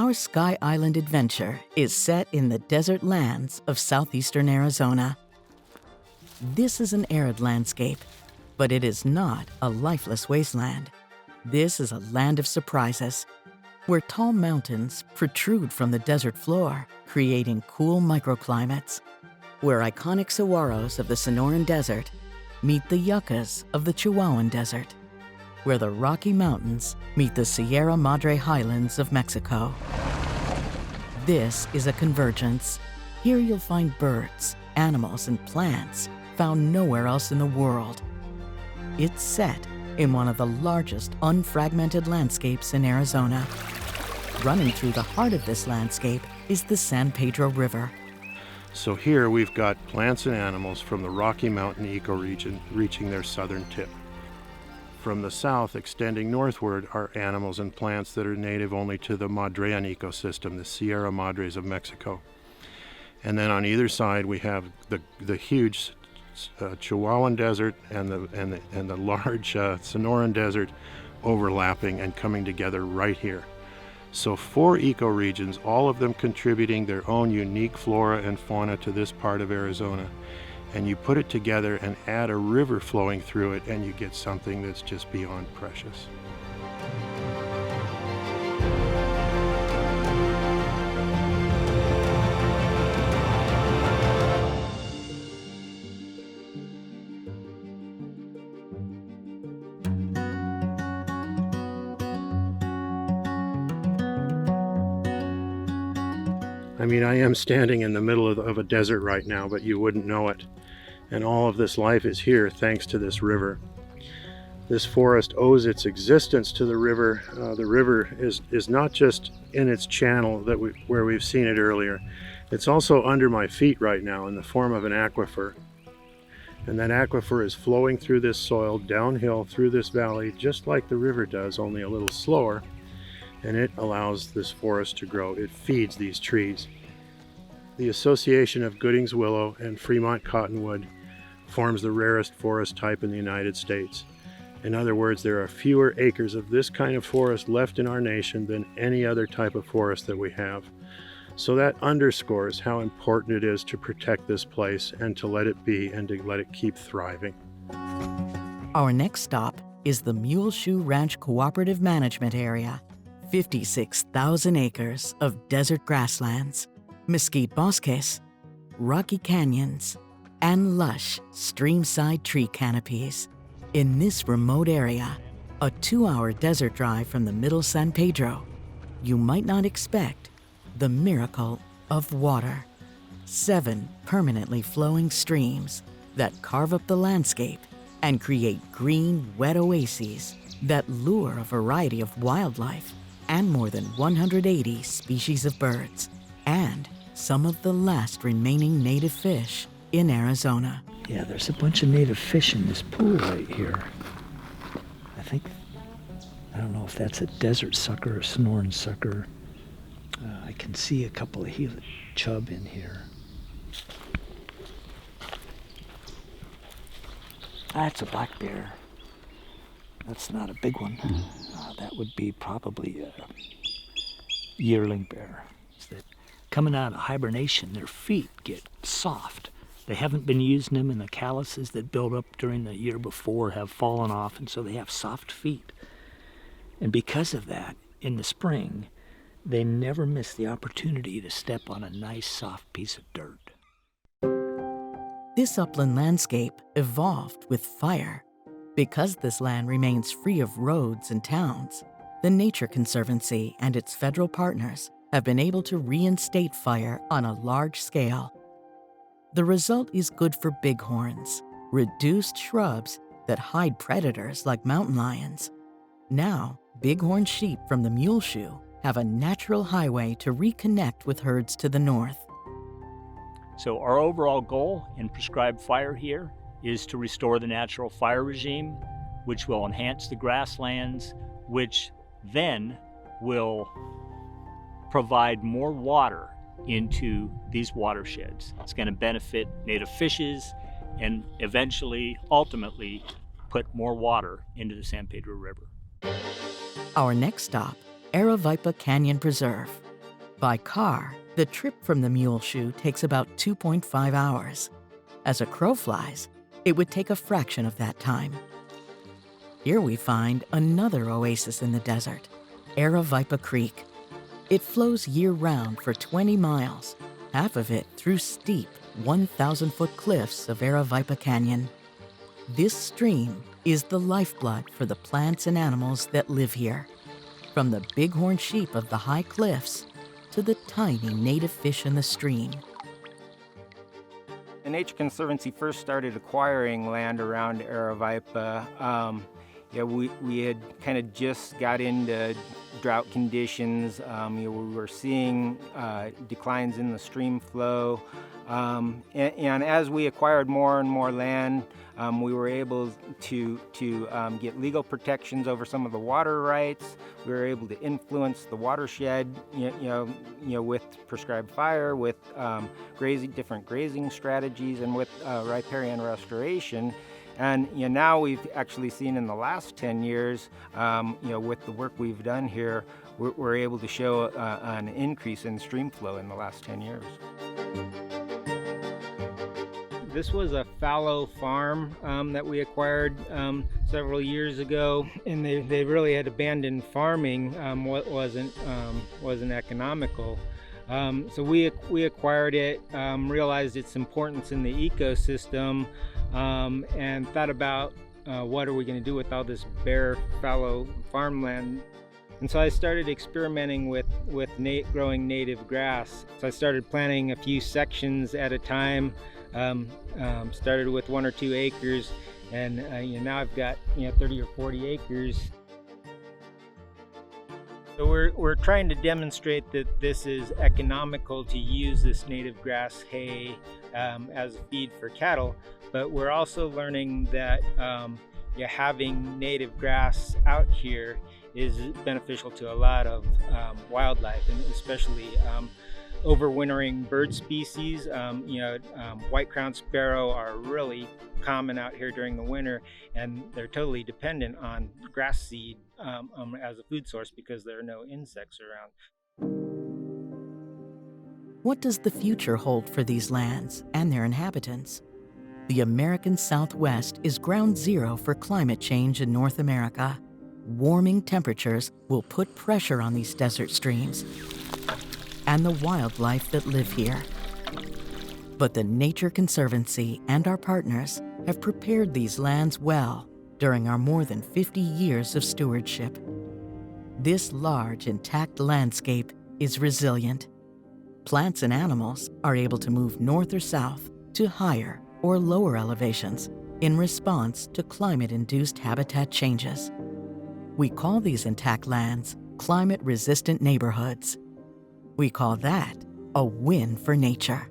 Our Sky Island adventure is set in the desert lands of southeastern Arizona. This is an arid landscape, but it is not a lifeless wasteland. This is a land of surprises, where tall mountains protrude from the desert floor, creating cool microclimates, where iconic saguaros of the Sonoran Desert meet the yuccas of the Chihuahuan Desert, where the Rocky Mountains meet the Sierra Madre Highlands of Mexico. This is a convergence. Here you'll find birds, animals, and plants found nowhere else in the world. It's set in one of the largest unfragmented landscapes in Arizona. Running through the heart of this landscape is the San Pedro River. So here we've got plants and animals from the Rocky Mountain ecoregion reaching their southern tip. From the south, extending northward, are animals and plants that are native only to the Madrean ecosystem, the Sierra Madres of Mexico. And then on either side, we have the huge Chihuahuan Desert and the large Sonoran Desert overlapping and coming together right here. So 4 ecoregions, all of them contributing their own unique flora and fauna to this part of Arizona. And you put it together and add a river flowing through it, and you get something that's just beyond precious. I mean, I am standing in the middle of a desert right now, but you wouldn't know it. And all of this life is here thanks to this river. This forest owes its existence to the river. The river is not just in its channel where we've seen it earlier. It's also under my feet right now in the form of an aquifer. And that aquifer is flowing through this soil downhill through this valley, just like the river does, only a little slower. And it allows this forest to grow. It feeds these trees. The association of Gooding's willow and Fremont cottonwood forms the rarest forest type in the United States. In other words, there are fewer acres of this kind of forest left in our nation than any other type of forest that we have. So that underscores how important it is to protect this place and to let it be and to let it keep thriving. Our next stop is the Muleshoe Ranch Cooperative Management Area. 56,000 acres of desert grasslands, mesquite bosques, rocky canyons, and lush streamside tree canopies. In this remote area, a 2-hour desert drive from the middle San Pedro, you might not expect the miracle of water. 7 permanently flowing streams that carve up the landscape and create green, wet oases that lure a variety of wildlife and more than 180 species of birds, and some of the last remaining native fish in Arizona. Yeah, there's a bunch of native fish in this pool right here. I don't know if that's a desert sucker or Sonoran sucker. I can see a couple of chub in here. That's a black bear. That's not a big one. That would be probably a yearling bear. Coming out of hibernation, their feet get soft. They haven't been using them, and the calluses that built up during the year before have fallen off, and so they have soft feet. And because of that, in the spring, they never miss the opportunity to step on a nice soft piece of dirt. This upland landscape evolved with fire. Because this land remains free of roads and towns, the Nature Conservancy and its federal partners have been able to reinstate fire on a large scale. The result is good for bighorns, reduced shrubs that hide predators like mountain lions. Now, bighorn sheep from the Muleshoe have a natural highway to reconnect with herds to the north. So our overall goal in prescribed fire here is to restore the natural fire regime, which will enhance the grasslands, which then will provide more water into these watersheds. It's going to benefit native fishes and eventually, ultimately, put more water into the San Pedro River. Our next stop, Avipa Canyon Preserve. By car, the trip from the Muleshoe takes about 2.5 hours. As a crow flies, it would take a fraction of that time. Here we find another oasis in the desert, Avipa Creek. It flows year-round for 20 miles, half of it through steep 1,000-foot cliffs of Avipa Canyon. This stream is the lifeblood for the plants and animals that live here, from the bighorn sheep of the high cliffs to the tiny native fish in the stream. The Nature Conservancy first started acquiring land around Avipa. We had kind of just got into drought conditions. We were seeing declines in the stream flow. And as we acquired more and more land, we were able to get legal protections over some of the water rights. We were able to influence the watershed, with prescribed fire, with different grazing strategies, and with riparian restoration. And now we've actually seen in the last 10 years, with the work we've done here, we're able to show an increase in stream flow in the last 10 years. This was a fallow farm that we acquired several years ago, and they really had abandoned farming. Wasn't economical. So we acquired it, realized its importance in the ecosystem, and thought about what are we going to do with all this bare fallow farmland. And so I started experimenting with growing native grass. So I started planting a few sections at a time. Started with 1 or 2 acres, and now I've got 30 or 40 acres. So we're trying to demonstrate that this is economical to use this native grass hay as a feed for cattle, but we're also learning that having native grass out here is beneficial to a lot of wildlife, and especially overwintering bird species. White-crowned sparrow are really common out here during the winter, and they're totally dependent on grass seed as a food source because there are no insects around. What does the future hold for these lands and their inhabitants? The American Southwest is ground zero for climate change in North America. Warming temperatures will put pressure on these desert streams and the wildlife that live here. But the Nature Conservancy and our partners have prepared these lands well during our more than 50 years of stewardship. This large, intact landscape is resilient. Plants and animals are able to move north or south to higher or lower elevations in response to climate-induced habitat changes. We call these intact lands climate-resistant neighborhoods. We call that a win for nature.